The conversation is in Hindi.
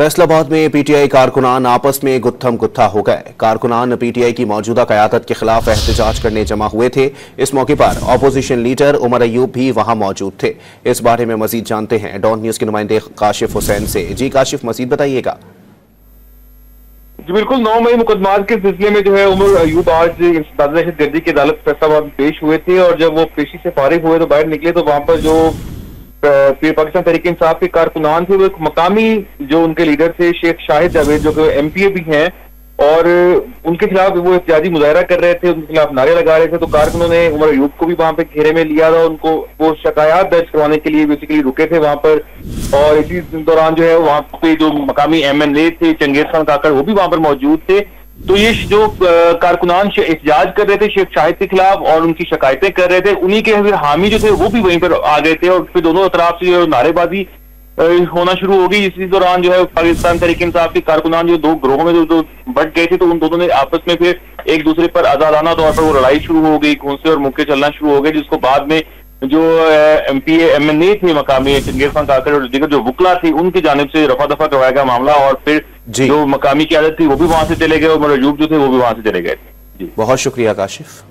फैसलाबाद में पीटीआई कारकुनान आपस में गुत्थम गुत्था हो गए। कारकुनान पीटीआई की मौजूदा क़यादत के खिलाफ एहतजाज करने जमा हुए थे। इस मौके पर अपोजिशन लीडर उमर अयूब भी वहां मौजूद थे। इस बारे में मजीद जानते हैं डॉन न्यूज के नुमाइंदे काशिफ हुसैन से। जी काशिफ, मजीद बताइएगा। जी बिल्कुल, 9 मई मुकदमात के सिलसिले में जो है उमर अयूब आज दहशतगर्दी की अदालत फैसलाबाद में पेश हुए थे और जब वो पेशी से फारिग हुए तो बाहर निकले तो वहां पर जो पाकिस्तान तहरीक इंसाफ के कारकुनान थे वो एक मकामी जो उनके लीडर थे शेख शाहिद जावेद जो कि एमपीए भी हैं और उनके खिलाफ वो एहतजाजी मुजाहरा कर रहे थे, उनके खिलाफ नारे लगा रहे थे। तो कारकुनों ने उमर अयूब को भी वहां पे घेरे में लिया था, उनको वो शिकायत दर्ज करवाने के लिए बेसिकली रुके थे वहां पर। और इसी दौरान जो है वहां पे जो मकामी एमएनए थे चंगेज खान काकड़ वो भी वहां पर मौजूद थे। तो ये जो कारकुनान एहतजाज कर रहे थे शेख शाहिद के खिलाफ और उनकी शिकायतें कर रहे थे, उन्हीं के हामी जो थे वो भी वहीं पर आ गए थे और फिर दोनों तरफ से जो नारेबाजी होना शुरू हो गई। इसी दौरान जो है पाकिस्तान तहरीक इंसाफ के कारकुनान जो दो ग्रोहों में जो बट गए थे तो उन दोनों ने आपस में फिर एक दूसरे पर आजादाना तौर पर वो लड़ाई शुरू हो गई, खून से और मुक्के चलना शुरू हो गए, जिसको बाद में जो एमपीए एमएनए थे मकामी चंगेज खान काकड़ और दीगर जो वुकला थी उनकी जानिब से रफा दफा करवाया गया मामला और फिर जो मकामी क़यादत थी वो भी वहां से चले गए और उमर अयूब जो थे वो भी वहां से चले गए। जी बहुत शुक्रिया काशिफ।